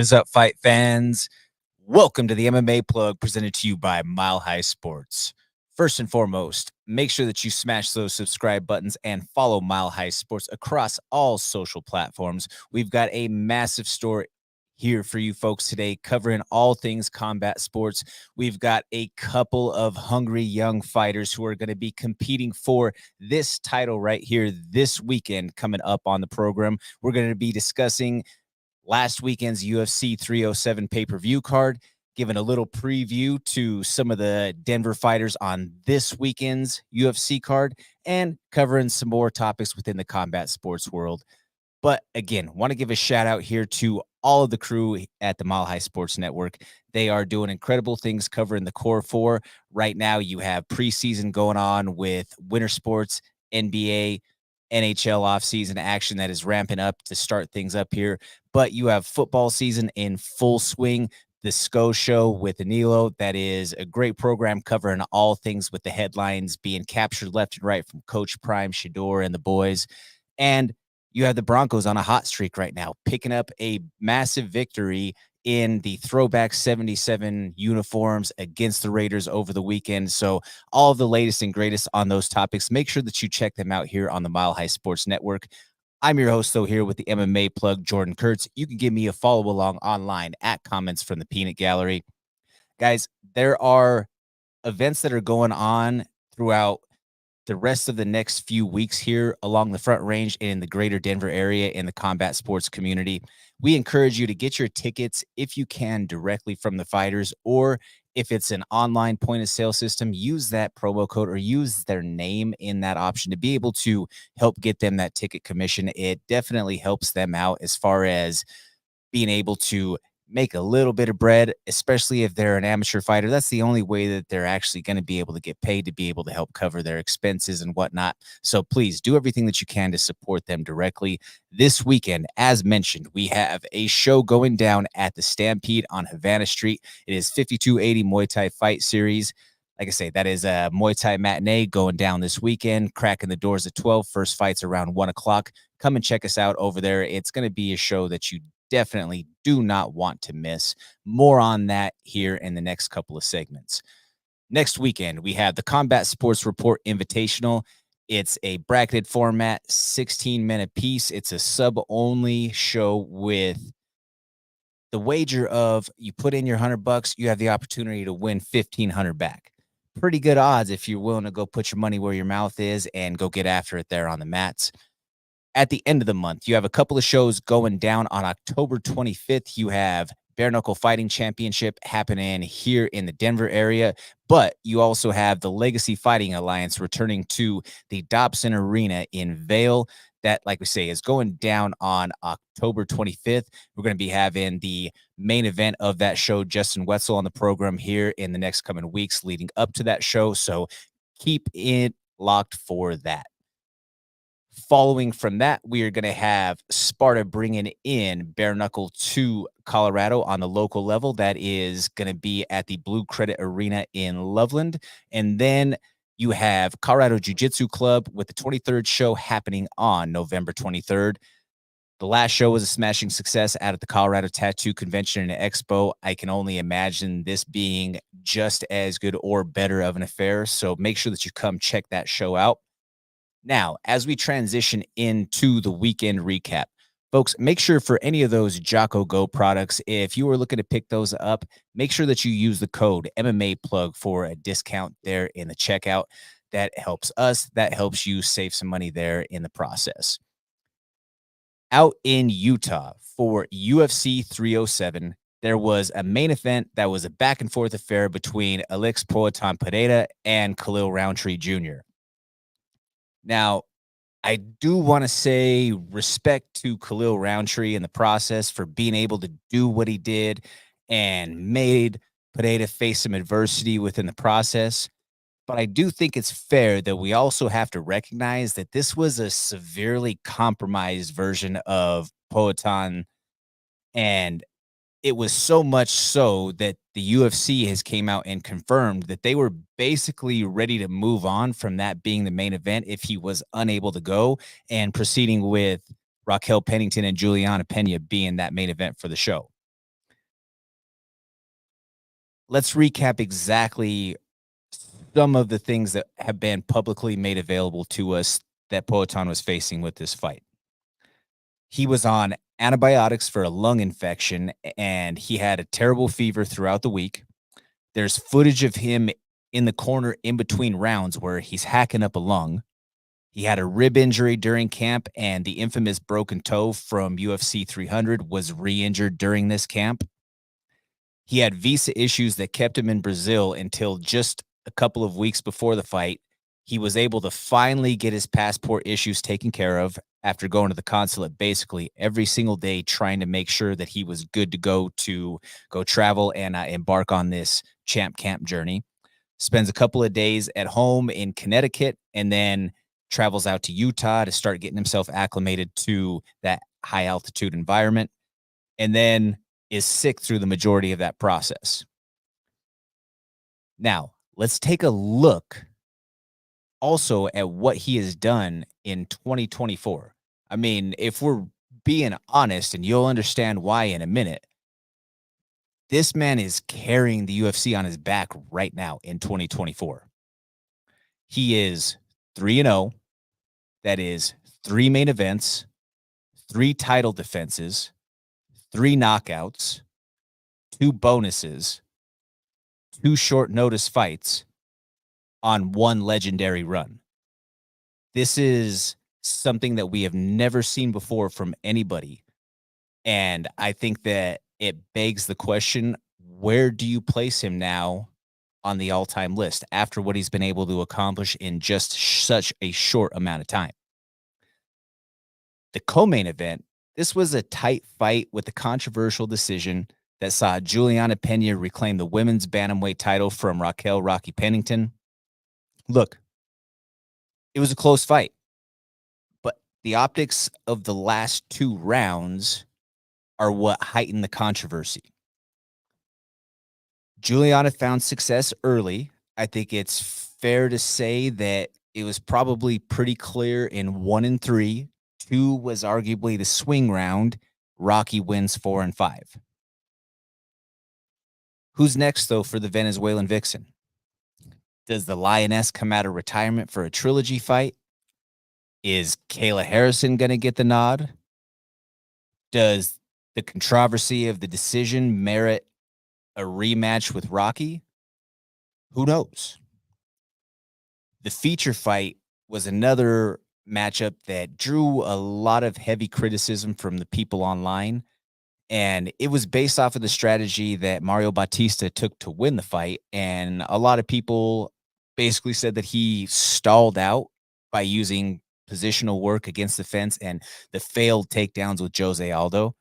is up, fight fans? Welcome to the MMA Plug presented to you by Mile High Sports. First and foremost, make sure that you smash those subscribe buttons and follow Mile High Sports across all social platforms. We've got a massive story here for you folks today covering all things combat sports. We've got a couple of hungry young fighters who are going to be competing for this title right here this weekend coming up on the program. We're going to be discussing last weekend's UFC 307 pay-per-view card, giving a little preview to some of the Denver fighters on this weekend's UFC card, and covering some more topics within the combat sports world. But again, want to give a shout out here to all of the crew at the Mile High Sports Network. They are doing incredible things covering the core four. Right now, you have preseason going on with winter sports, NBA, NHL offseason action that is ramping up to start things up here. But you have football season in full swing. The SCO show with Danilo, that is a great program covering all things with the headlines being captured left and right from Coach Prime, Shador, and the boys. And you have the Broncos on a hot streak right now, picking up a massive victory in the throwback 77 uniforms against the Raiders over the weekend. So all of the latest and greatest on those topics, make sure that you check them out here on the Mile High Sports Network. I'm your host, though, here with the MMA Plug, Jordan Kurtz. You can give me a follow along online at Comments from the Peanut Gallery. Guys, there are events that are going on throughout the rest of the next few weeks here along the Front Range and in the greater Denver area in the combat sports community. We encourage you to get your tickets if you can directly from the fighters, or if it's an online point of sale system, use that promo code or use their name in that option to be able to help get them that ticket commission. It definitely helps them out as far as being able to make a little bit of bread, especially if they're an amateur fighter. That's the only way that they're actually going to be able to get paid to be able to help cover their expenses and whatnot. So please do everything that you can to support them directly. This weekend, as mentioned, we have a show going down at the Stampede on Havana Street. It is 5280 Muay Thai Fight Series. Like I say, that is a Muay Thai matinee going down this weekend, cracking the doors at 12. First fight's around 1 o'clock. Come and check us out over there. It's going to be a show that you definitely do not want to miss. More on that here in the next couple of segments. Next weekend, we have the Combat Sports Report Invitational. It's a bracketed format, 16 men apiece. It's a sub-only show with the wager of you put in your $100, you have the opportunity to win $1,500 back. Pretty good odds if you're willing to go put your money where your mouth is and go get after it there on the mats. At the end of the month, you have a couple of shows going down on October 25th. You have Bare Knuckle Fighting Championship happening here in the Denver area, but you also have the Legacy Fighting Alliance returning to the Dobson Arena in Vail. That, like we say, is going down on October 25th. We're going to be having the main event of that show, Justin Wetzel, on the program here in the next coming weeks leading up to that show. So keep it locked for that. Following from that, we are going to have Sparta bringing in Bare Knuckle to Colorado on the local level. That is going to be at the Blue Credit Arena in Loveland. And then you have Colorado Jiu-Jitsu Club with the 23rd show happening on November 23rd. The last show was a smashing success out at the Colorado Tattoo Convention and Expo. I can only imagine this being just as good or better of an affair. So make sure that you come check that show out. Now, as we transition into the weekend recap, folks, make sure for any of those Jocko Go products, if you are looking to pick those up, make sure that you use the code MMA Plug for a discount there in the checkout. That helps us. That helps you save some money there in the process. Out in Utah for UFC 307, there was a main event that was a back-and-forth affair between Alex Poatan Pereira and Khalil Roundtree Jr. Now, I do want to say respect to Khalil Roundtree in the process for being able to do what he did and made Pereira face some adversity within the process. But I do think it's fair that we also have to recognize that this was a severely compromised version of Poatan, and it was so much so that the UFC has came out and confirmed that they were basically ready to move on from that being the main event if he was unable to go, and proceeding with Raquel Pennington and Juliana Pena being that main event for the show. let's recap exactly some of the things that have been publicly made available to us that Poatan was facing with this fight. He was on antibiotics for a lung infection, and he had a terrible fever throughout the week. There's footage of him in the corner in between rounds where he's hacking up a lung. He had a rib injury during camp, and the infamous broken toe from UFC 300 was re-injured during this camp. He had visa issues that kept him in Brazil until just a couple of weeks before the fight. He was able to finally get his passport issues taken care of after going to the consulate basically every single day, trying to make sure that he was good to go travel and embark on this champ camp journey. Spends a couple of days at home in Connecticut and then travels out to Utah to start getting himself acclimated to that high altitude environment, and then is sick through the majority of that process. Now, let's take a look also at what he has done in 2024. I mean, if we're being honest, and you'll understand why in a minute, this man is carrying the UFC on his back right now in 2024. He is 3-0. That is 3 main events, 3 title defenses, 3 knockouts, 2 bonuses, 2 short notice fights on 1 legendary run. This is something that we have never seen before from anybody. And I think that it begs the question, where do you place him now on the all-time list after what he's been able to accomplish in just such a short amount of time? The co-main event, this was a tight fight with a controversial decision that saw Juliana Pena reclaim the women's bantamweight title from Raquel Rocky Pennington. Look, it was a close fight, but the optics of the last 2 rounds are what heightened the controversy. Juliana found success early. I think it's fair to say that it was probably pretty clear in 1 and 3. 2 was arguably the swing round. Rocky wins 4 and 5. Who's next, though, for the Venezuelan Vixen? Does the Lioness come out of retirement for a trilogy fight? Is Kayla Harrison going to get the nod? Does the controversy of the decision merit a rematch with Rocky? Who knows? The feature fight was another matchup that drew a lot of heavy criticism from the people online. And it was based off of the strategy that Mario Bautista took to win the fight. And a lot of people basically said that he stalled out by using positional work against the fence and the failed takedowns with Jose Aldo.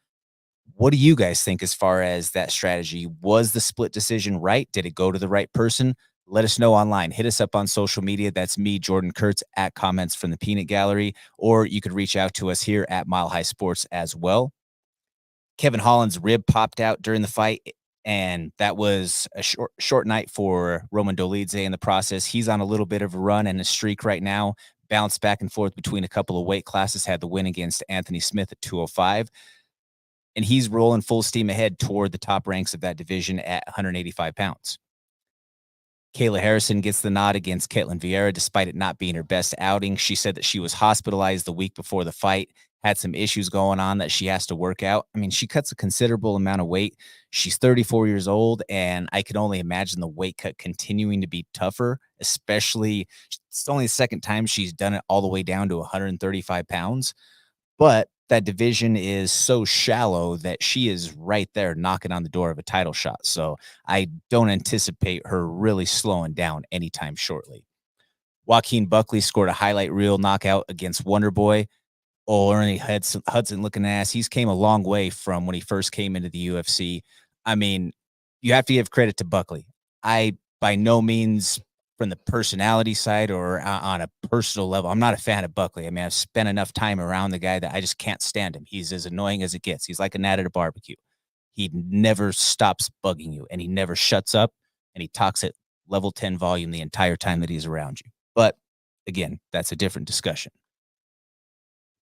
What do you guys think as far as that strategy? Was the split decision right? Did it go to the right person? Let us know online. Hit us up on social media. That's me, Jordan Kurtz, at Comments from the Peanut Gallery, or you could reach out to us here at Mile High Sports as well. Kevin Holland's rib popped out during the fight, and that was a short night for Roman Dolidze in the process. He's on a little bit of a run and a streak right now, bounced back and forth between a couple of weight classes, had the win against Anthony Smith at 205, and he's rolling full steam ahead toward the top ranks of that division at 185 pounds. Kayla Harrison gets the nod against Ketlen Vieira, despite it not being her best outing. She said that she was hospitalized the week before the fight, had some issues going on that she has to work out. I mean, she cuts a considerable amount of weight. She's 34 years old, and I can only imagine the weight cut continuing to be tougher, especially it's only the second time she's done it all the way down to 135 pounds. But that division is so shallow that she is right there knocking on the door of a title shot. So I don't anticipate her really slowing down anytime shortly. Joaquin Buckley scored a highlight reel knockout against Wonderboy. Oh, Ernie Hudson looking ass. He's came a long way from when he first came into the UFC. I mean, you have to give credit to Buckley. I, by no means, from the personality side or on a personal level, I'm not a fan of Buckley. I mean, I've spent enough time around the guy that I just can't stand him. He's as annoying as it gets. He's like a gnat at a barbecue. He never stops bugging you, and he never shuts up, and he talks at level 10 volume the entire time that he's around you. But again, that's a different discussion.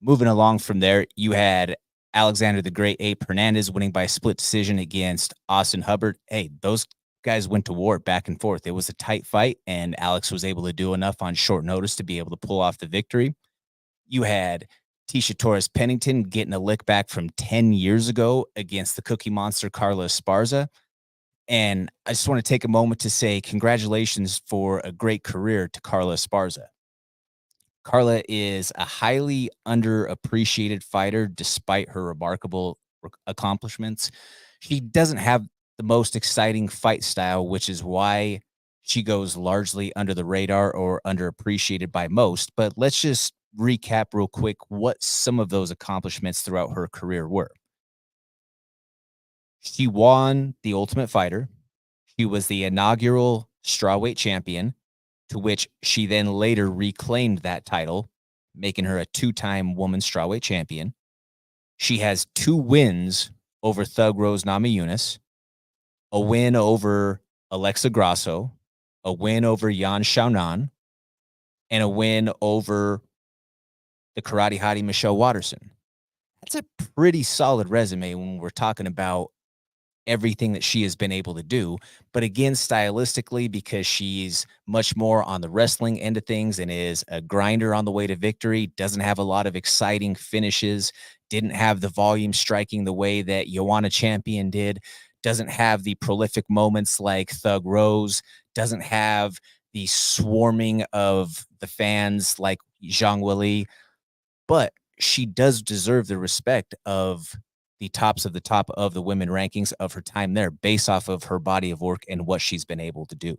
Moving along from there, you had Alexander the Great Ape Hernandez winning by split decision against Austin Hubbard. Hey, those guys went to war back and forth. It was a tight fight, and Alex was able to do enough on short notice to be able to pull off the victory. You had Tisha Torres Pennington getting a lick back from 10 years ago against the Cookie Monster Carla Esparza. And I just want to take a moment to say congratulations for a great career to Carla Esparza. Carla is a highly underappreciated fighter despite her remarkable accomplishments. She doesn't have the most exciting fight style, which is why she goes largely under the radar or underappreciated by most. But let's just recap real quick what some of those accomplishments throughout her career were. She won the Ultimate Fighter. She was the inaugural strawweight champion, to which she then later reclaimed that title, making her a two-time women's strawweight champion. She has 2 wins over Thug Rose Namajunas, a win over Alexa Grasso, a win over Yan Xiaonan, and a win over the karate hottie Michelle Watterson. That's a pretty solid resume when we're talking about everything that she has been able to do. But again, stylistically, because she's much more on the wrestling end of things and is a grinder on the way to victory, doesn't have a lot of exciting finishes, didn't have the volume striking the way that Joanna Champion did, doesn't have the prolific moments like Thug Rose, doesn't have the swarming of the fans like Zhang Weili, but she does deserve the respect of the tops of the top of the women rankings of her time there based off of her body of work and what she's been able to do.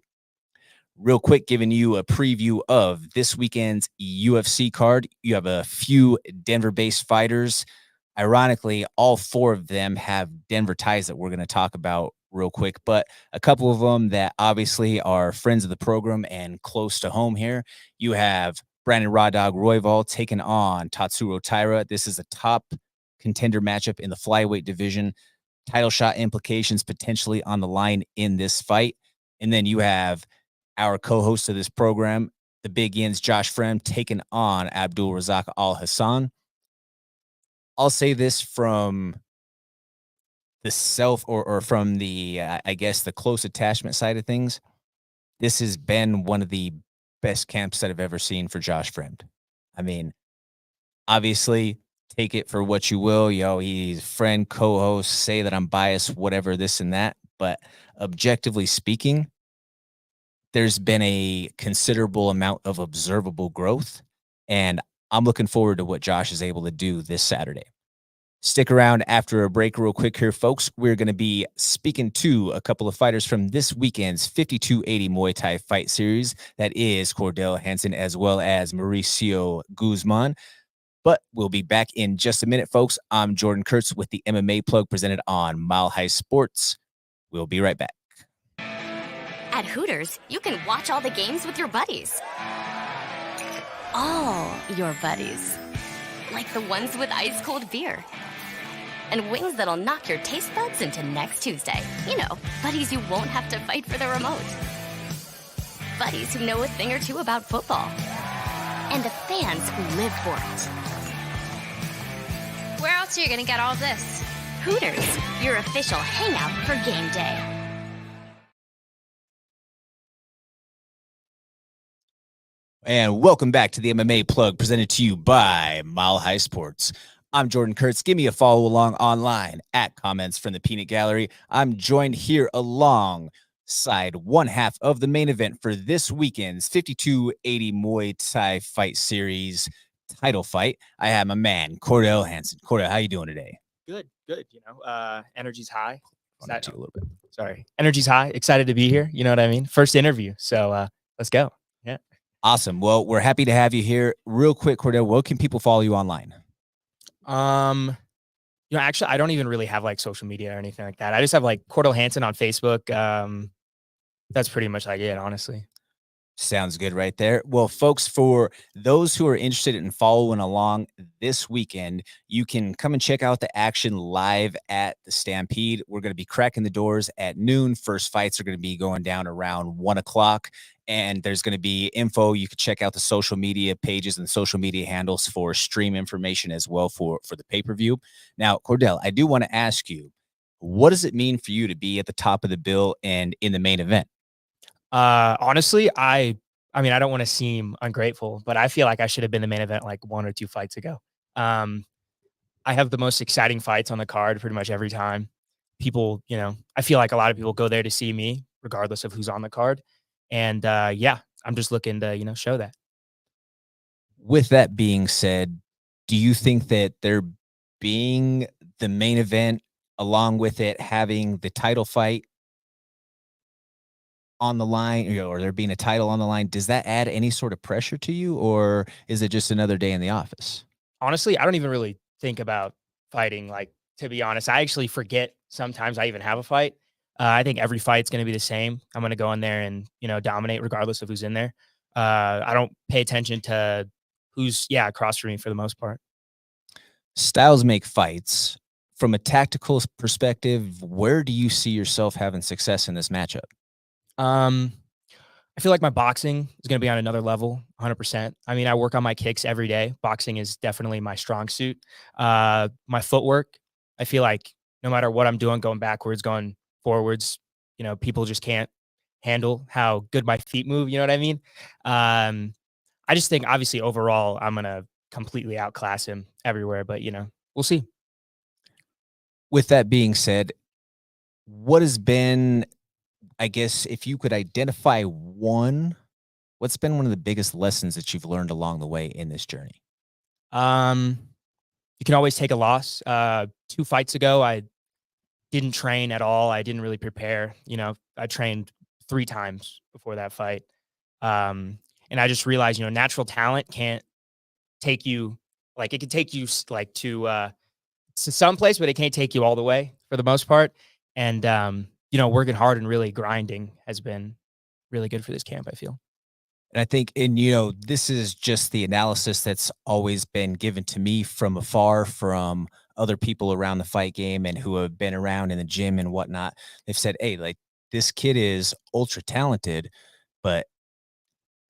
Real quick, giving you a preview of this weekend's UFC card. You have a few Denver-based fighters. Ironically, all 4 of them have Denver ties that we're going to talk about real quick, but a couple of them that obviously are friends of the program and close to home here. You have Brandon Raw Dog Royval taking on Tatsuro Taira. This is a top contender matchup in the flyweight division. Title shot implications potentially on the line in this fight. And then you have our co-host of this program, the Big Yin's Josh Frem, taking on Abdul Razak Al Hassan. I'll say this from the or from the, I guess, the close attachment side of things. This has been one of the best camps that I've ever seen for Josh Friend. I mean, obviously, take it for what you will. He's friend, co-host, say that I'm biased, whatever, this and that. But objectively speaking, there's been a considerable amount of observable growth. And I'm looking forward to what Josh is able to do this Saturday. Stick around after a break real quick here, folks. We're going to be speaking to a couple of fighters from this weekend's 5280 Muay Thai fight series. That is Cordell, Hanson, as well as Mauricio Guzman. But we'll be back in just a minute, folks. I'm Jordan Kurtz with the MMA Plug presented on Mile High Sports. We'll be right back. At Hooters, you can watch all the games with your buddies. All your buddies. Like the ones with ice-cold beer. And wings that'll knock your taste buds into next Tuesday. You know, buddies you won't have to fight for the remote. Buddies who know a thing or two about football. And the fans who live for it. Where else are you gonna get all this? Hooters, your official hangout for game day. And welcome back to the MMA Plug presented to you by Mile High Sports. I'm Jordan Kurtz. Give me a follow along online at Comments from the Peanut Gallery. I'm joined here alongside one half of the main event for this weekend's 5280 Muay Thai fight series title fight. I have my man, Cordell Hanson. Cordell, how you doing today? Good. Energy's high. A little bit. Sorry. Energy's high. Excited to be here. You know what I mean? First interview. So let's go. Yeah. Awesome. Well, we're happy to have you here. Real quick, Cordell, where can people follow you online? Actually, I don't even really have like social media or anything like that. I just have like Cordell Hanson on Facebook. That's pretty much like it, honestly. Sounds good right there. Well, folks, for those who are interested in following along this weekend, you can come and check out the action live at the Stampede. We're going to be cracking the doors at noon. First fights are going to be going down around 1 o'clock. And there's going to be info. You can check out the social media pages and social media handles for stream information as well for the pay-per-view. Now, Cordell, I do want to ask you, What does it mean for you to be at the top of the bill and in the main event? Honestly, I mean, I don't wanna seem ungrateful, but I feel like I should have been the main event like 1 or 2 fights ago. Um, I have the most exciting fights on the card pretty much every time. People, I feel like a lot of people go there to see me regardless of who's on the card, and, yeah, I'm just looking to, show that. With that being said, do you think that there being the main event, along with it having the title fight on the line, or there being a title on the line, does that add any sort of pressure to you, or is it just another day in the office? Honestly, I don't even really think about fighting, like, to be honest. I actually forget sometimes I even have a fight. I think every fight's gonna be the same. I'm gonna go in there and, dominate regardless of who's in there. I don't pay attention to who's, across from me for the most part. Styles make fights. From a tactical perspective, where do you see yourself having success in this matchup? Um, I feel like my boxing is gonna be on another level, 100%. I mean, I work on my kicks every day. Boxing is definitely my strong suit. My footwork, I feel like no matter what I'm doing, going backwards, going forwards, people just can't handle how good my feet move, you know what I mean? Um, I just think obviously overall I'm gonna completely outclass him everywhere, but we'll see. With that being said, what has been, I guess, if you could identify one, what's been one of the biggest lessons that you've learned along the way in this journey? Um, you can always take a loss. 2 fights ago, I didn't train at all. I didn't really prepare. I trained 3 times before that fight. And I just realized, natural talent can't take you like it can take you like to some place, but it can't take you all the way for the most part. And working hard and really grinding has been really good for this camp, I feel. And I think, and this is just the analysis that's always been given to me from afar from other people around the fight game and who have been around in the gym and whatnot. They've said, hey, like this kid is ultra talented, but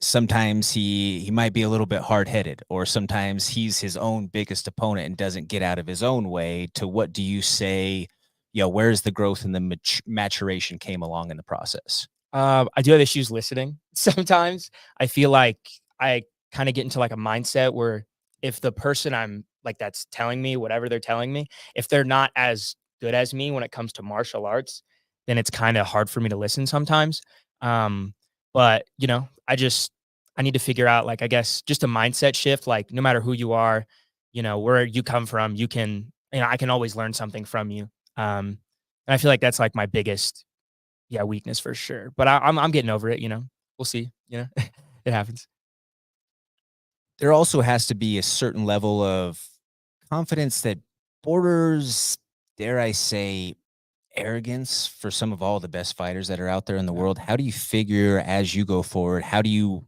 sometimes he might be a little bit hard-headed, or sometimes he's his own biggest opponent and doesn't get out of his own way. To what do you say, where's the growth and the maturation came along in the process? I do have issues listening sometimes. I feel like I kind of get into like a mindset where if the person I'm like that's telling me whatever they're telling me, if they're not as good as me when it comes to martial arts, then it's kind of hard for me to listen sometimes. Um, but I need to figure out like I guess just a mindset shift. Like no matter who you are, where you come from, I can always learn something from you. And I feel like that's like my biggest weakness for sure, but I'm getting over it, We'll see, It happens. There also has to be a certain level of confidence that borders, dare I say, arrogance for some of all the best fighters that are out there in the world. How do you figure as you go forward, how do you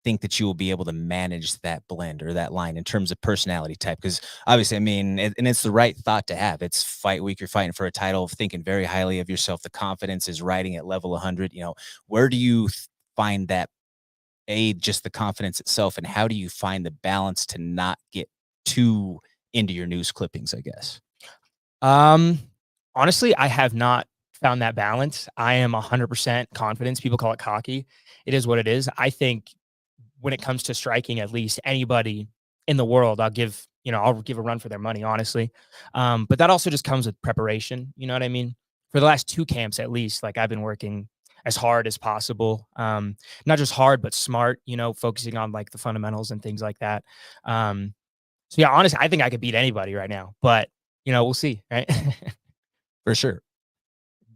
think that you will be able to manage that blend or that line in terms of personality type? Because obviously, I mean, and it's the right thought to have. It's fight week. You're fighting for a title, thinking very highly of yourself. The confidence is riding at level 100. Where do you find that, just the confidence itself, and how do you find the balance to not get too into your news clippings, I guess? Um, Honestly, I have not found that balance. I am 100% confidence. People call it cocky. It is what it is. I think when it comes to striking, at least anybody in the world, I'll give a run for their money, honestly. But that also just comes with preparation. You know what I mean? For the last 2 camps, at least, like I've been working as hard as possible. Not just hard, but smart, focusing on like the fundamentals and things like that. So yeah, honestly, I think I could beat anybody right now, but we'll see, right? For sure.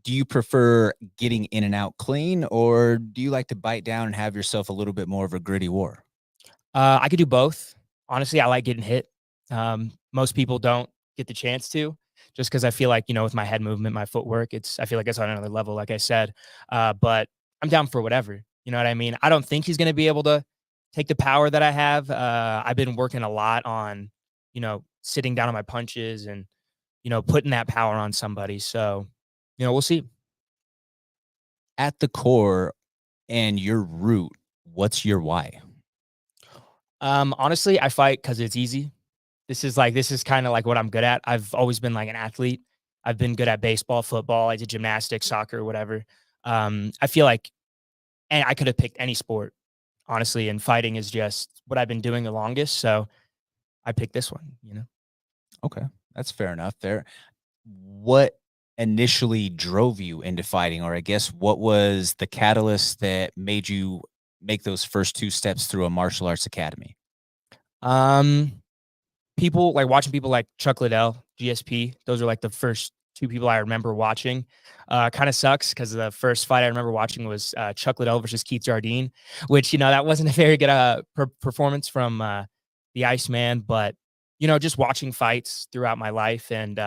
Do you prefer getting in and out clean, or do you like to bite down and have yourself a little bit more of a gritty war? I could do both. Honestly, I like getting hit. Most people don't get the chance to, just because I feel like with my head movement, my footwork, I feel like it's on another level, like I said. But I'm down for whatever. You know what I mean? I don't think he's going to be able to take the power that I have. I've been working a lot on, sitting down on my punches and putting that power on somebody. So, we'll see. At the core and your root, what's your why? Honestly, I fight because it's easy. This is kind of like what I'm good at. I've always been like an athlete. I've been good at baseball, football. I did gymnastics, soccer, whatever. I feel like, and I could have picked any sport, honestly. And fighting is just what I've been doing the longest. So I picked this one, you know? Okay, that's fair enough there. What initially drove you into fighting, or I guess what was the catalyst that made you make those first 2 steps through a martial arts academy? Um, People like watching people like Chuck Liddell, GSP. Those are like the first 2 people I remember watching. Kind of sucks because the first fight I remember watching was Chuck Liddell versus Keith Jardine, which, you know, that wasn't a very good performance from the Iceman. But, you know, just watching fights throughout my life and,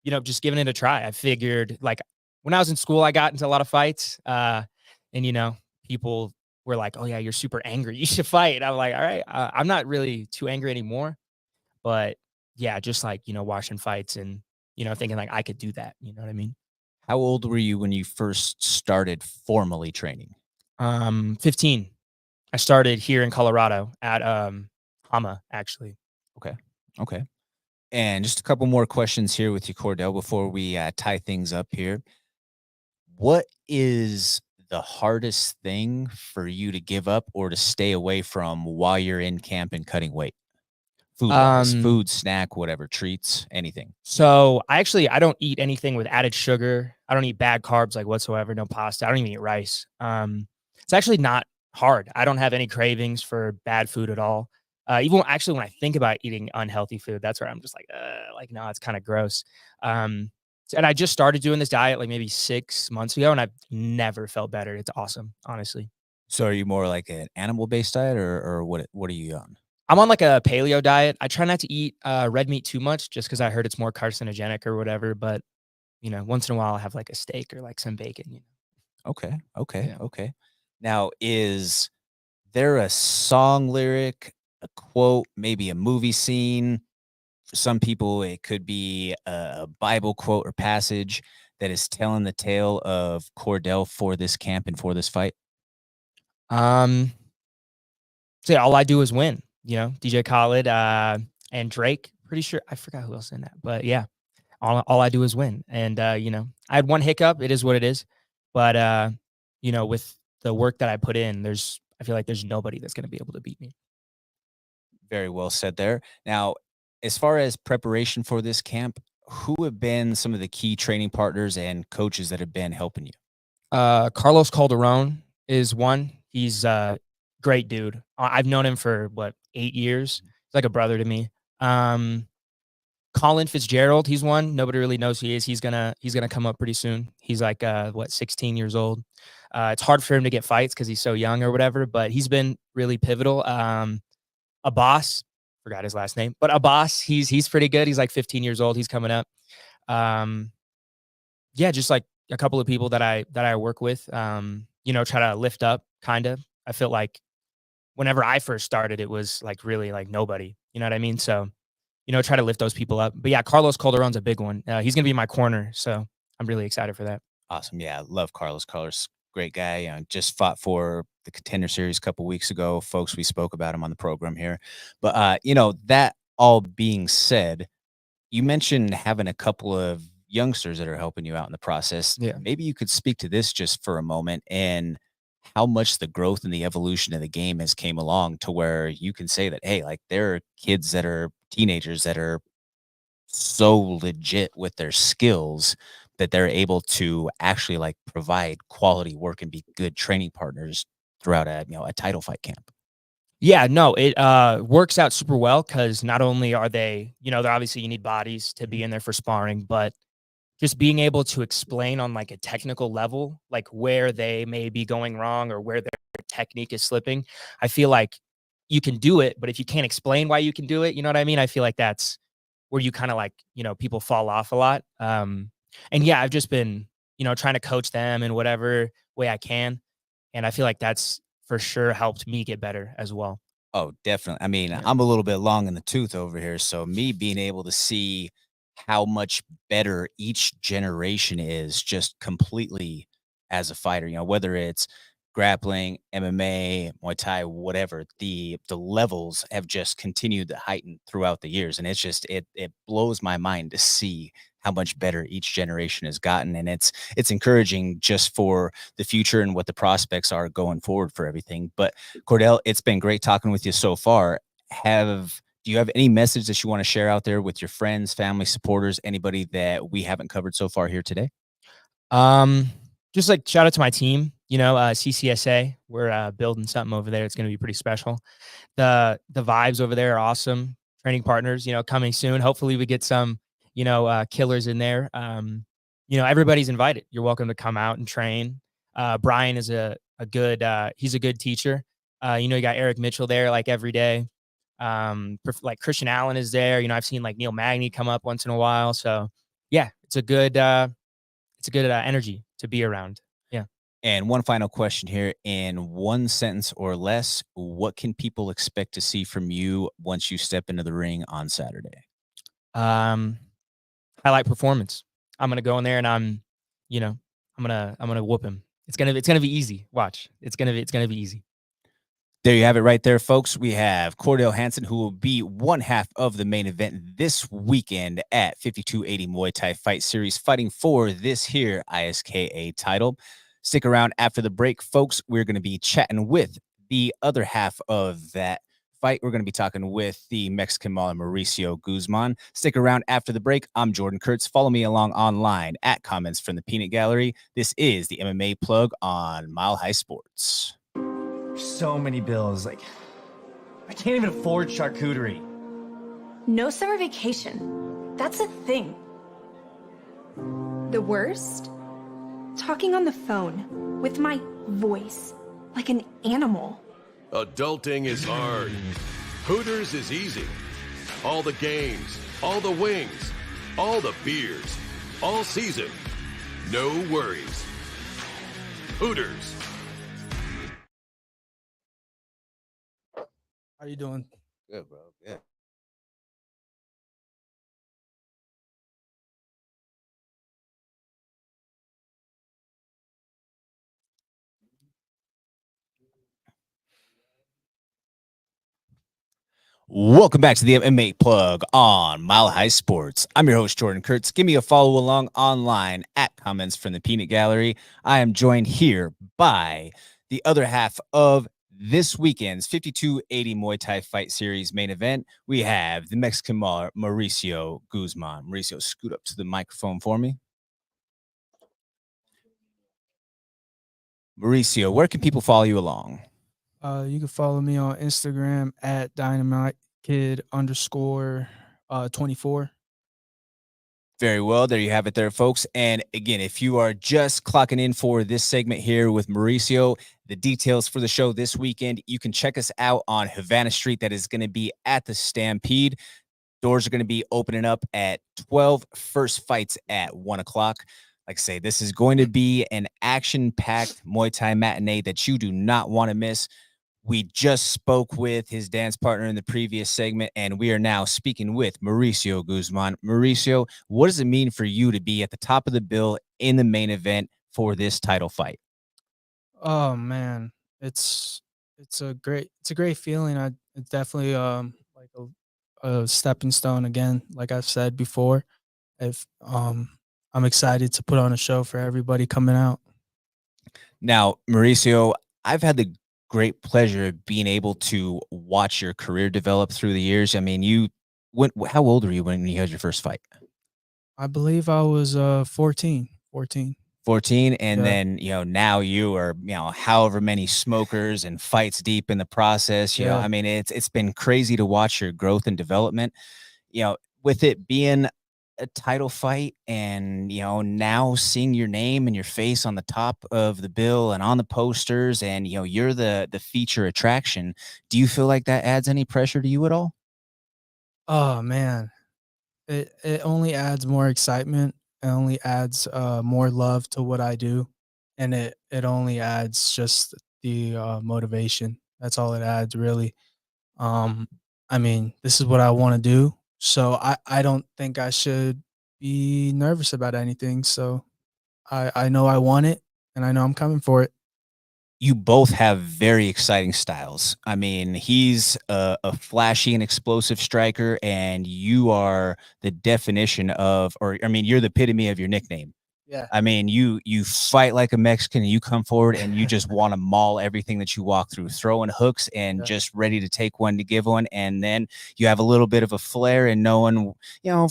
you know, just giving it a try. I figured like when I was in school, I got into a lot of fights. And, you know, people were like, oh, yeah, you're super angry. You should fight. I'm like, all right, I'm not really too angry anymore. But yeah, just like, you know, watching fights and, you know, thinking like I could do that. You know what I mean? How old were you when you first started formally training? 15. I started here in Colorado at Hama, actually. Okay. Okay. And just a couple more questions here with you, Cordell, before we tie things up here. What is the hardest thing for you to give up or to stay away from while you're in camp and cutting weight? Food wise, Um, food, snack, whatever, treats, anything. so I don't eat anything with added sugar. I don't eat bad carbs like whatsoever. No pasta. I don't even eat rice. It's actually not hard. I don't have any cravings for bad food at all. Even actually, when I think about eating unhealthy food, that's where I'm just like no, it's kind of gross. And I just started doing this diet like maybe 6 months ago, and I've never felt better. It's awesome, honestly. So are you more like an animal based diet or what are you on? I'm on like a paleo diet. I try not to eat red meat too much, just because I heard it's more carcinogenic or whatever. But you know, once in a while, I have like a steak or like some bacon. You Okay. Okay. know, Okay. Now, is there a song lyric, a quote, maybe a movie scene? For some people, it could be a Bible quote or passage that is telling the tale of Cordell for this camp and for this fight. yeah. So yeah, all I do is win. You know, DJ Khaled and Drake. Pretty sure I forgot who else in that, but yeah, all I do is win. And you know, I had one hiccup. It is what it is. But you know, with the work that I put in, I feel like there's nobody that's going to be able to beat me. Very well said there. Now, as far as preparation for this camp, who have been some of the key training partners and coaches that have been helping you? Carlos Calderon is one. He's a great dude. I've known him for what 8 years. He's like a brother to me. Um, Colin Fitzgerald, he's one. Nobody really knows who he is. He's gonna come up pretty soon. He's like 16 years old. It's hard for him to get fights because he's so young or whatever, but he's been really pivotal. Abbas, forgot his last name, but Abbas, he's pretty good. He's like 15 years old. He's coming up. Um, yeah, just like a couple of people that I work with, you know, try to lift up kind of. I feel like whenever I first started, it was like really like nobody. You know what I mean? So, you know, try to lift those people up. But yeah, Carlos Calderon's a big one. He's gonna be my corner, so I'm really excited for that. Awesome. Yeah, love Carlos. Carlos, great guy. Just fought for the Contender Series a couple weeks ago. Folks, we spoke about him on the program here. But that all being said, you mentioned having a couple of youngsters that are helping you out in the process. Yeah. Maybe you could speak to this just for a moment and how much the growth and the evolution of the game has came along to where you can say that, hey, like there are kids that are teenagers that are so legit with their skills that they're able to actually like provide quality work and be good training partners throughout a title fight camp. Yeah, no, it works out super well because not only are they, you know, they're obviously you need bodies to be in there for sparring, but just being able to explain on like a technical level, like where they may be going wrong or where their technique is slipping. I feel like you can do it, but if you can't explain why you can do it, you know what I mean? I feel like that's where you kind of like, you know, people fall off a lot. And yeah, I've just been, you know, trying to coach them in whatever way I can. And I feel like that's for sure helped me get better as well. Oh, definitely. I mean, Yeah. I'm a little bit long in the tooth over here. So me being able to see how much better each generation is just completely as a fighter, whether it's grappling, MMA, Muay Thai, whatever, the levels have just continued to heighten throughout the years. And it's just it blows my mind to see how much better each generation has gotten. And it's encouraging just for the future and what the prospects are going forward for everything. But Cordell, it's been great talking with you so far. Do you have any message that you want to share out there with your friends, family, supporters, anybody that we haven't covered so far here today? Just like shout out to my team, CCSA. We're building something over there. It's going to be pretty special. The vibes over there are awesome. Training partners, coming soon. Hopefully we get some, killers in there. Everybody's invited. You're welcome to come out and train. Brian is a good, he's a good teacher. You got Eric Mitchell there like every day. Like Christian Allen is there. I've seen like Neil Magny come up once in a while. So yeah, it's a good energy to be around. Yeah. And one final question here, in one sentence or less, what can people expect to see from you once you step into the ring on Saturday? Highlight performance. I'm gonna go in there and I'm gonna whoop him. It's gonna be easy. Watch. It's gonna be easy. There you have it right there, folks. We have Cordell Hanson, who will be one half of the main event this weekend at 5280 Muay Thai Fight Series, fighting for this here ISKA title. Stick around after the break, folks. We're going to be chatting with the other half of that fight. We're going to be talking with the Mexican Mauler, Mauricio Guzman. Stick around after the break. I'm Jordan Kurtz. Follow me along online at Comments from the Peanut Gallery. This is the MMA Plug on Mile High Sports. So many bills, like I can't even afford charcuterie. No summer vacation. That's a thing. The worst? Talking on the phone with my voice like an animal. Adulting is hard. Hooters is easy. All the games, all the wings, all the beers, all season. No worries. Hooters. How you doing? Good, bro. Good. Welcome back to the MMA Plug on Mile High Sports. I'm your host, Jordan Kurtz. Give me a follow along online at Comments from the Peanut Gallery. I am joined here by the other half of this weekend's 5280 Muay Thai Fight Series main event. We have the Mexican Mauler, Mauricio Guzman. Mauricio, scoot up to the microphone for me. Mauricio, where can people follow you along? You can follow me on Instagram at dynamitekid_24. Very well. There you have it there, folks. And again, if you are just clocking in for this segment here with Mauricio, the details for the show this weekend, you can check us out on Havana Street. That is going to be at the Stampede. Doors are going to be opening up at 12, first fights at 1 o'clock. Like I say, this is going to be an action-packed Muay Thai matinee that you do not want to miss. We just spoke with his dance partner in the previous segment, and we are now speaking with Mauricio Guzman. Mauricio, what does it mean for you to be at the top of the bill in the main event for this title fight? Oh man, it's a great feeling. It's definitely like a stepping stone again. Like I've said before, if I'm excited to put on a show for everybody coming out. Now, Mauricio, I've had the great pleasure of being able to watch your career develop through the years. I mean, how old were you when you had your first fight? I believe I was 14. 14, and Yeah. then now you are however many smokers and fights deep in the process. Yeah. I mean, it's been crazy to watch your growth and development. With it being a title fight and now seeing your name and your face on the top of the bill and on the posters, and you're the feature attraction. Do you feel like that adds any pressure to you at all? Oh man, it only adds more excitement. It only adds more love to what I do, and it only adds just the motivation. That's all it adds, really. I mean, this is what I want to do, so I don't think I should be nervous about anything. So I know I want it, and I know I'm coming for it. you both have very exciting styles. I mean, he's a flashy and explosive striker, and you are the definition of, or I mean, you're the epitome of your nickname. Yeah. I mean, you fight like a Mexican, and you come forward and you just want to maul everything that you walk through, throwing hooks and Yeah. just ready to take one to give one. And then you have a little bit of a flair and knowing,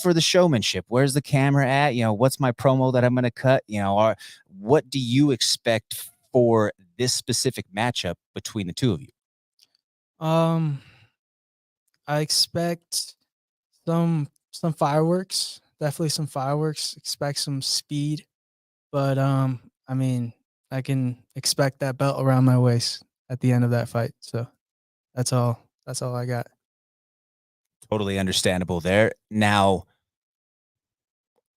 for the showmanship. Where's the camera at? What's my promo that I'm going to cut? Or what do you expect for this specific matchup between the two of you? Um, I expect some fireworks. Definitely some fireworks. Expect some speed. But I mean, I can expect that belt around my waist at the end of that fight. So that's all. That's all I got. Totally understandable there. Now,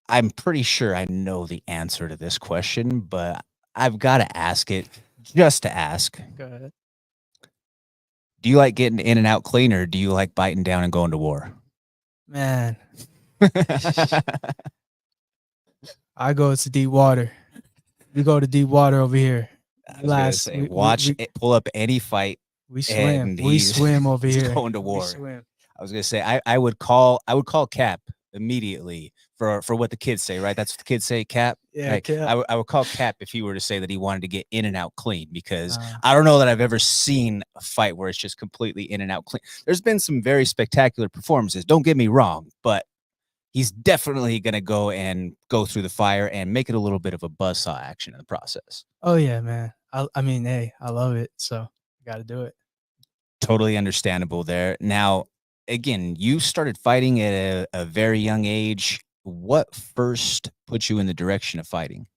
I'm pretty sure I know the answer to this question, but I've got to ask it just to ask. Go ahead. Do you like getting in and out clean, or do you like biting down and going to war? Man, I go to deep water. We go to deep water over here. I was gonna say, watch it, pull up any fight. We swim. And We swim over he's here. going to We war. swim. I was gonna say I would call Cap immediately for what the kids say, right? That's what the kids say, Cap. Yeah, Right? Cap. I would call Cap if he were to say that he wanted to get in and out clean, because Nah. I don't know that I've ever seen a fight where it's just completely in and out clean. There's been some very spectacular performances, don't get me wrong, but he's definitely gonna go through the fire and make it a little bit of a buzzsaw action in the process. Oh yeah, man. I mean, hey, I love it. So I got to do it. Totally understandable there. Now, again, you started fighting at a very young age. What first put you in the direction of fighting?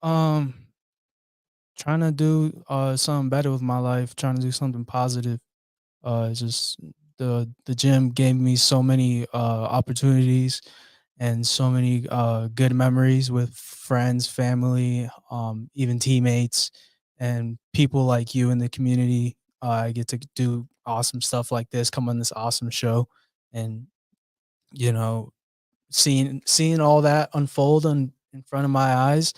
Um, Trying to do something better with my life. Trying to do something positive. Just the gym gave me so many opportunities and so many good memories with friends, family, even teammates, and people like you in the community. I get to do awesome stuff like this, come on this awesome show, and you know, seeing all that unfold in front of my eyes.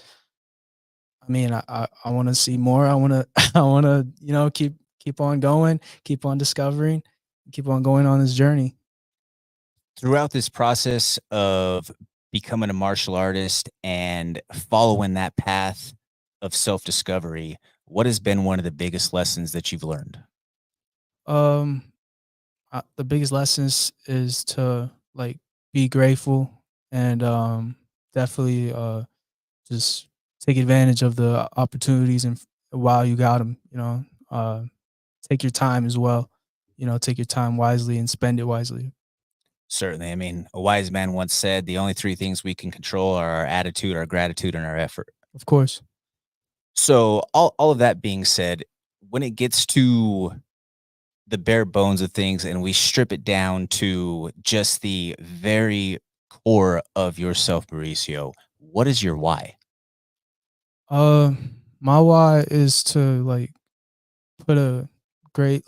I mean, I want to see more. I want to I want to keep on going, keep on discovering, keep on going on this journey. Throughout this process of becoming a martial artist and following that path of self-discovery, what has been one of the biggest lessons that you've learned? Um, the biggest lessons is to like be grateful and definitely just take advantage of the opportunities and while you got them. Take your time as well. Take your time wisely and spend it wisely. Certainly. I mean, a wise man once said, the only three things we can control are our attitude, our gratitude, and our effort. Of course. So all of that being said, when it gets to the bare bones of things and we strip it down to just the very core of yourself, Mauricio, what is your why? My why is to like put a great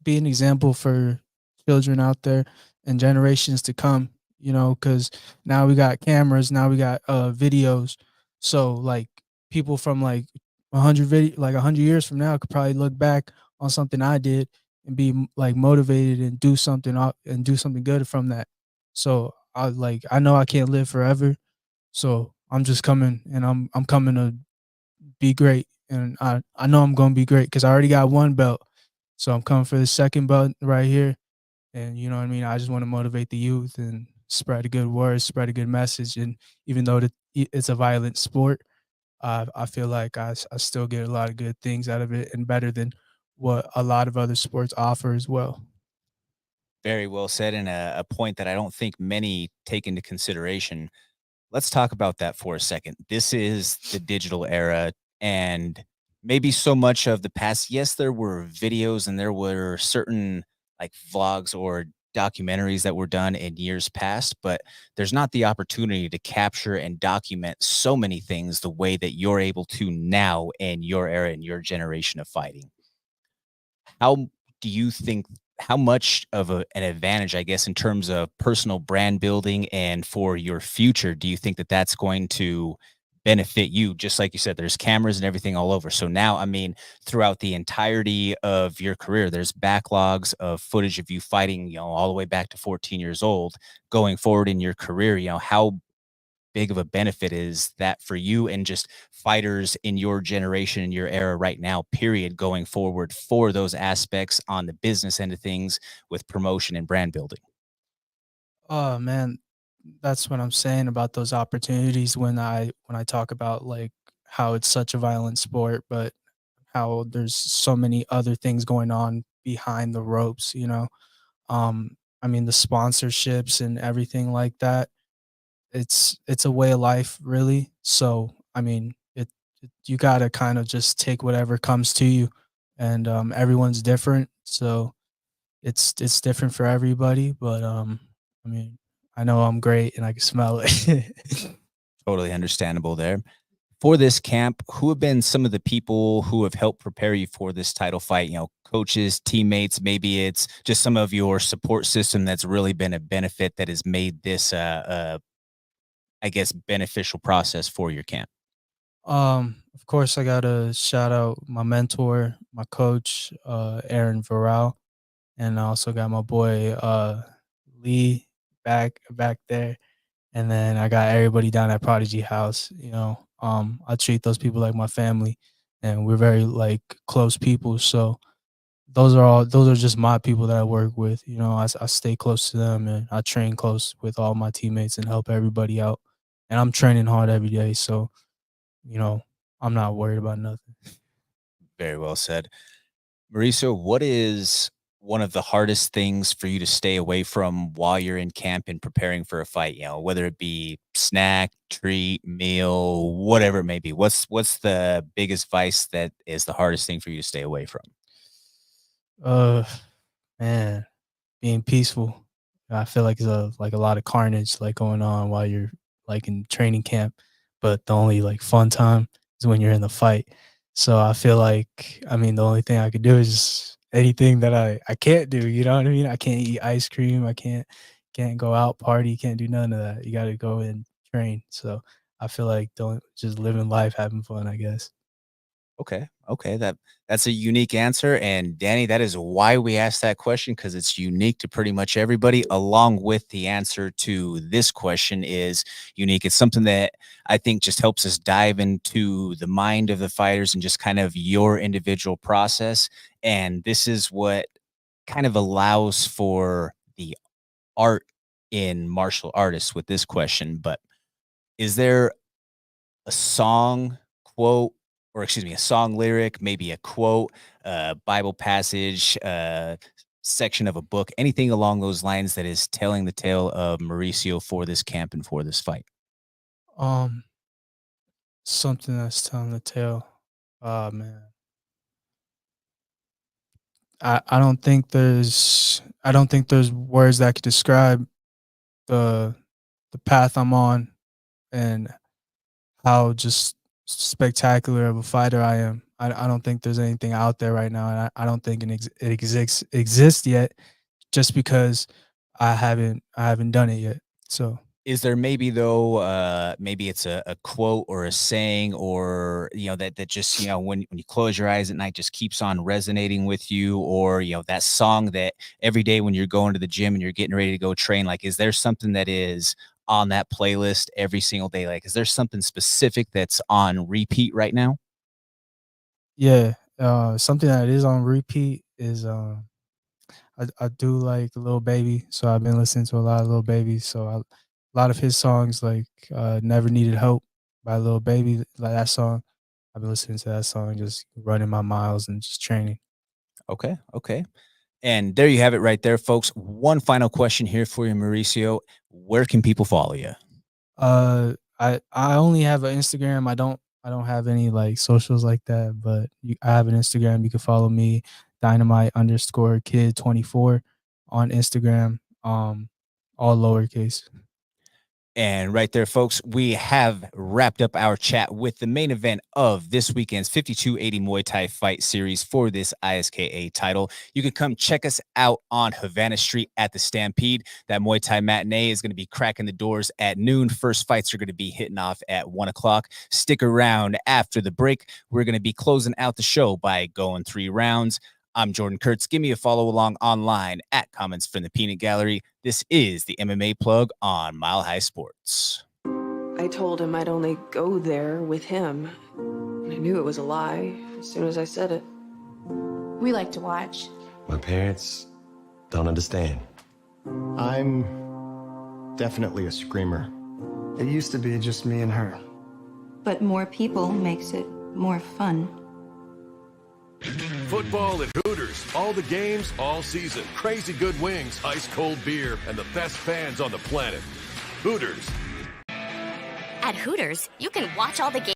be an example for children out there and generations to come, because now we got cameras, now we got videos. So like people from like 100 years from now could probably look back on something I did and be like motivated and do something and do something good from that. So I know I can't live forever. So I'm just coming and I'm coming to be great. And I know I'm gonna be great because I already got one belt. So I'm coming for the second belt right here. And you know what I mean? I just want to motivate the youth and spread a good word, spread a good message. And even though it's a violent sport, I feel like I still get a lot of good things out of it and better than what a lot of other sports offer as well. Very well said, and a point that I don't think many take into consideration. Let's talk about that for a second. This is the digital era, and maybe so much of the past. Yes, there were videos and there were certain like vlogs or documentaries that were done in years past, but there's not the opportunity to capture and document so many things the way that you're able to now in your era and your generation of fighting. How do you think, how much of an advantage, I guess, in terms of personal brand building and for your future, do you think that that's going to benefit you. Just like you said, there's cameras and everything all over. So now, I mean, throughout the entirety of your career, there's backlogs of footage of you fighting, all the way back to 14 years old. Going forward in your career, how big of a benefit is that for you and just fighters in your generation, in your era right now, period, going forward for those aspects on the business end of things with promotion and brand building? Oh man, that's what I'm saying about those opportunities when I talk about like how it's such a violent sport, but how there's so many other things going on behind the ropes, you know. I mean the sponsorships and everything like that. It's a way of life really. So, I mean, you got to kind of just take whatever comes to you and everyone's different. So, it's different for everybody, but I mean, I know I'm great and I can smell it. Totally understandable there. For this camp, who have been some of the people who have helped prepare you for this title fight? Coaches, teammates, maybe it's just some of your support system that's really been a benefit that has made this, I guess, beneficial process for your camp. Of course, I gotta shout out my mentor, my coach, Aaron Varel, and I also got my boy Lee back there, and then I got everybody down at Prodigy House. I treat those people like my family, and we're very like close people. So those are just my people that I work with. I stay close to them, and I train close with all my teammates and help everybody out. And I'm training hard every day, so you know, I'm not worried about nothing. Very well said. Mauricio, what is one of the hardest things for you to stay away from while you're in camp and preparing for a fight? Whether it be snack, treat, meal, whatever it may be. What's the biggest vice that is the hardest thing for you to stay away from? Uh, man, being peaceful. I feel like there's a lot of carnage like going on while you're like in training camp, but the only like fun time is when you're in the fight. So I feel like I mean the only thing I could do is just anything that I can't do. You know what I mean? I can't eat ice cream. I can't go out party. Can't do none of that. You got to go and train. So I feel like don't just living life, having fun. I guess. Okay. Okay. That's a unique answer. And Danny, that is why we asked that question, because it's unique to pretty much everybody, along with the answer to this question is unique. It's something that I think just helps us dive into the mind of the fighters and just kind of your individual process. And this is what kind of allows for the art in martial artists with this question. But is there a song, quote, or excuse me, a song lyric, maybe a quote, Bible passage, section of a book, anything along those lines that is telling the tale of Mauricio for this camp and for this fight? Um, Something that's telling the tale. Oh man. I don't think there's words that could describe the the path I'm on and how just spectacular of a fighter I am. I don't think there's anything out there right now, and I don't think it exists yet, just because I haven't done it yet. So Is there maybe though, maybe it's a quote or a saying or, that just, when you close your eyes at night just keeps on resonating with you, or, that song that every day when you're going to the gym and you're getting ready to go train, like, is there something that is on that playlist every single day? Like, is there something specific that's on repeat right now? yeah, something that is on repeat is I do like Lil Baby, so I've been listening to a lot of Lil Baby. So a lot of his songs, like "Never Needed Help" by Lil Baby, like that song. I've been listening to that song, just running my miles and just training. Okay. Okay. And there you have it right there, folks. One final question here for you, Mauricio. Where can people follow you? I only have an Instagram. I don't have any like socials like that, but I have an Instagram. You can follow me, dynamite_kid 24 on Instagram. All lowercase. And right there, folks, we have wrapped up our chat with the main event of this weekend's 5280 Muay Thai fight series for this ISKA title. You can come check us out on Havana Street at the Stampede. That Muay Thai matinee is going to be cracking the doors at noon. First fights are going to be hitting off at 1 o'clock. Stick around after the break. We're going to be closing out the show by going 3 rounds. I'm Jordan Kurtz. Give me a follow along online at Comments from the Peanut Gallery. This is the MMA Plug on Mile High Sports. I told him I'd only go there with him. And I knew it was a lie as soon as I said it. We like to watch. My parents don't understand. I'm definitely a screamer. It used to be just me and her. But more people makes it more fun. Football at Hooters. All the games, all season. Crazy good wings, ice cold beer, and the best fans on the planet. Hooters. At Hooters, you can watch all the games.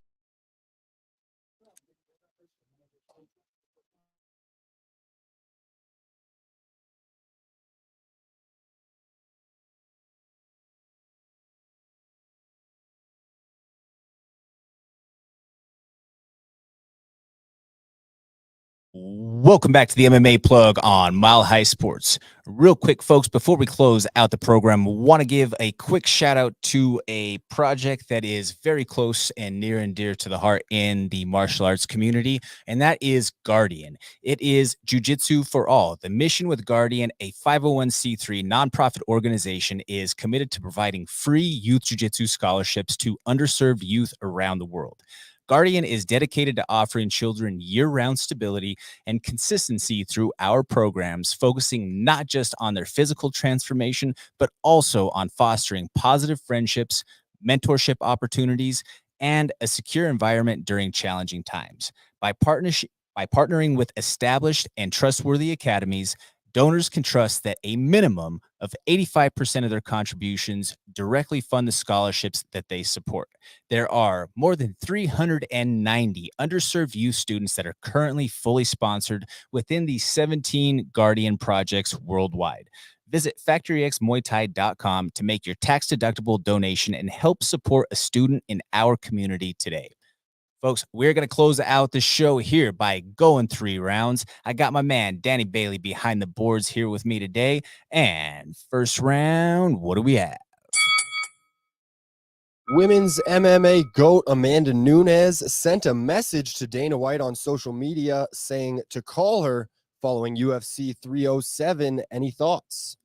Welcome back to the MMA Plug on Mile High Sports. Real quick, folks, before we close out the program, want to give a quick shout out to a project that is very close and near and dear to the heart in the martial arts community, and that is Guardian. It is Jiu-Jitsu for All. The mission with Guardian, a 501c3 nonprofit organization, is committed to providing free youth jiu-jitsu scholarships to underserved youth around the world. Guardian is dedicated to offering children year-round stability and consistency through our programs, focusing not just on their physical transformation, but also on fostering positive friendships, mentorship opportunities, and a secure environment during challenging times. By partnering with established and trustworthy academies, donors can trust that a minimum of 85% of their contributions directly fund the scholarships that they support. There are more than 390 underserved youth students that are currently fully sponsored within the 17 Guardian projects worldwide. Visit factoryxmuaythai.com to make your tax-deductible donation and help support a student in our community today. Folks, we're going to close out the show here by going 3 rounds. I got my man, Danny Bailey, behind the boards here with me today. And first round, what do we have? Women's MMA GOAT Amanda Nunes sent a message to Dana White on social media saying to call her following UFC 307. Any thoughts?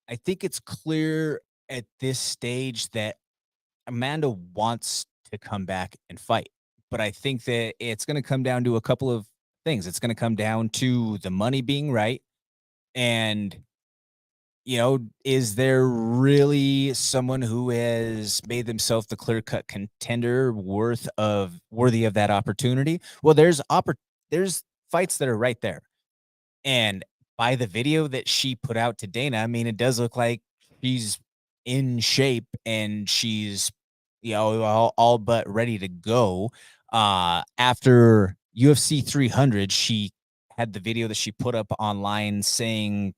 I think it's clear at this stage that Amanda wants to come back and fight. But I think that it's going to come down to a couple of things. It's going to come down to the money being right. And, you know, is there really someone who has made themselves the clear-cut contender worthy of that opportunity? Well, there's fights that are right there. And by the video that she put out to Dana, I mean, it does look like she's in shape and she's, you know, all but ready to go. After UFC 300, she had the video that she put up online saying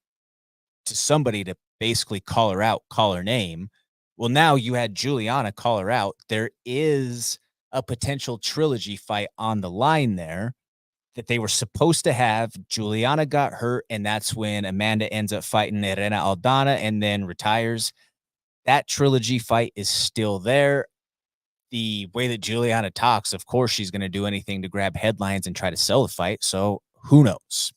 to somebody to basically call her out, call her name. Well, now you had Juliana call her out. There is a potential trilogy fight on the line there that they were supposed to have. Juliana got hurt, and that's when Amanda ends up fighting Elena Aldana and then retires. That trilogy fight is still there. The way that Juliana talks, of course, she's going to do anything to grab headlines and try to sell the fight. So who knows?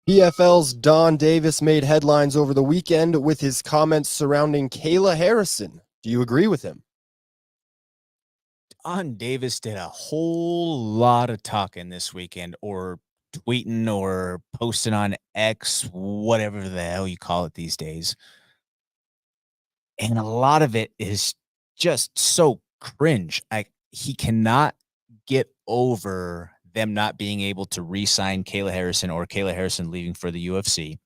PFL's Don Davis made headlines over the weekend with his comments surrounding Kayla Harrison. Do you agree with him? Don Davis did a whole lot of talking this weekend, or tweeting or posting on X, whatever the hell you call it these days. And a lot of it is just so cringe. He cannot get over them not being able to re-sign Kayla Harrison or Kayla Harrison leaving for the UFC.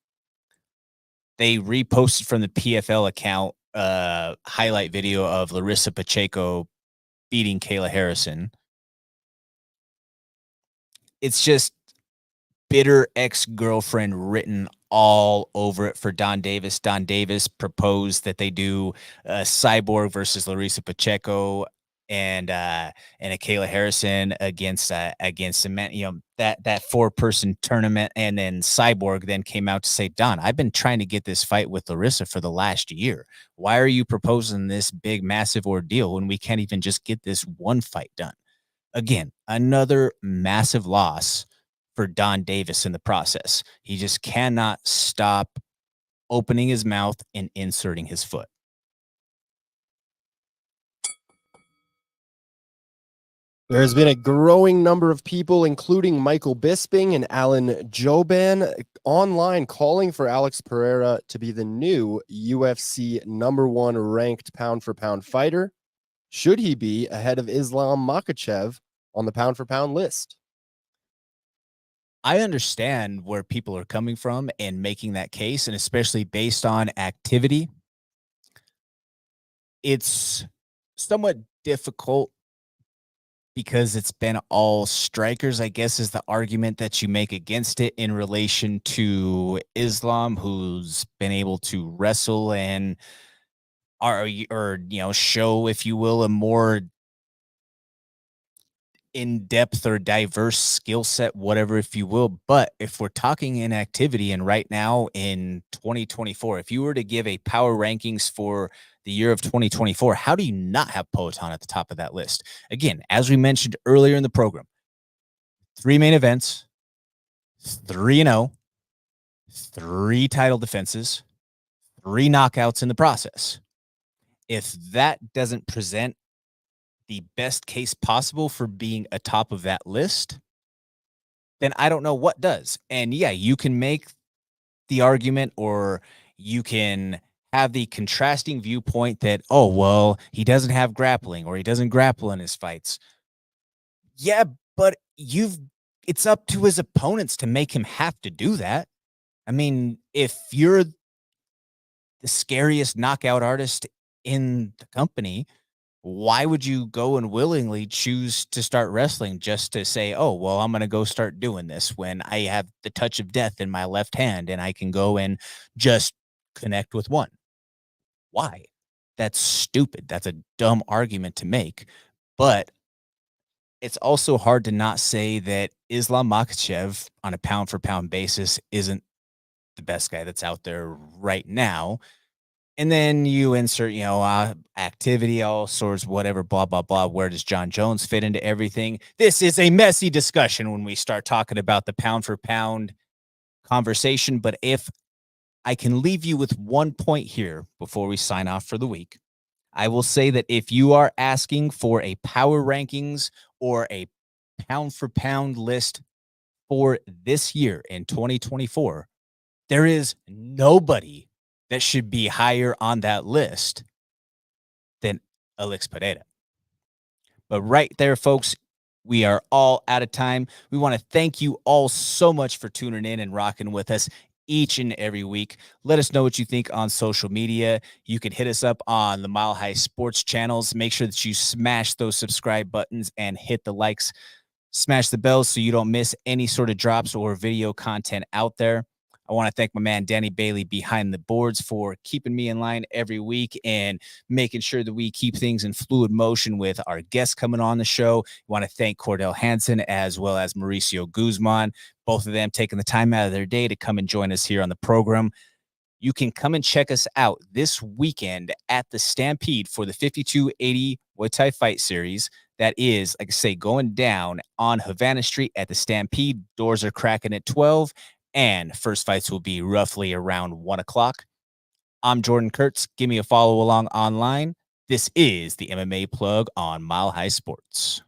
They reposted from the PFL account highlight video of Larissa Pacheco beating Kayla Harrison. It's just bitter ex-girlfriend written all over it for Don Davis. Don Davis proposed that they do Cyborg versus Larissa Pacheco and Akela Harrison against Cement, that 4-person tournament. And then Cyborg then came out to say, Don, I've been trying to get this fight with Larissa for the last year. Why are you proposing this big, massive ordeal when we can't even just get this one fight done? Again, another massive loss for Don Davis in the process. He just cannot stop opening his mouth and inserting his foot. There's been a growing number of people, including Michael Bisping and Alan Joban, online calling for Alex Pereira to be the new UFC #1 ranked pound-for-pound fighter. Should he be ahead of Islam Makhachev on the pound-for-pound list? I understand where people are coming from and making that case, and especially based on activity. It's somewhat difficult because it's been all strikers, I guess, is the argument that you make against it in relation to Islam, who's been able to wrestle and show, if you will, a more in-depth or diverse skill set, whatever, if you will. But if we're talking inactivity, and right now in 2024, if you were to give a power rankings for the year of 2024, how do you not have Poatan at the top of that list? Again, as we mentioned earlier in the program, 3 main events, 3-0, 3 title defenses, 3 knockouts in the process. If that doesn't present the best case possible for being atop of that list, then I don't know what does. And yeah, you can make the argument, or you can have the contrasting viewpoint that, oh, well, he doesn't have grappling, or he doesn't grapple in his fights. Yeah, but it's up to his opponents to make him have to do that. I mean, if you're the scariest knockout artist in the company, why would you go and willingly choose to start wrestling just to say, oh, well, I'm going to go start doing this when I have the touch of death in my left hand and I can go and just connect with one? Why? That's stupid. That's a dumb argument to make. But it's also hard to not say that Islam Makhachev on a pound for pound basis isn't the best guy that's out there right now. And then you insert, activity, all sorts, whatever, blah, blah, blah. Where does John Jones fit into everything? This is a messy discussion when we start talking about the pound for pound conversation. But if I can leave you with one point here before we sign off for the week, I will say that if you are asking for a power rankings or a pound for pound list for this year in 2024, there is nobody that should be higher on that list than Alex Pereira. But right there, folks, we are all out of time. We want to thank you all so much for tuning in and rocking with us each and every week. Let us know what you think on social media. You can hit us up on the Mile High Sports channels. Make sure that you smash those subscribe buttons and hit the likes. Smash the bells so you don't miss any sort of drops or video content out there. I want to thank my man, Danny Bailey, behind the boards for keeping me in line every week and making sure that we keep things in fluid motion with our guests coming on the show. I want to thank Cordell Hanson as well as Mauricio Guzman, both of them taking the time out of their day to come and join us here on the program. You can come and check us out this weekend at the Stampede for the 5280 Muay Thai Fight Series. That is, like I say, going down on Havana Street at the Stampede. Doors are cracking at 12. And first fights will be roughly around 1 o'clock. I'm Jordan Kurtz. Give me a follow along online. This is the MMA Plug on Mile High Sports.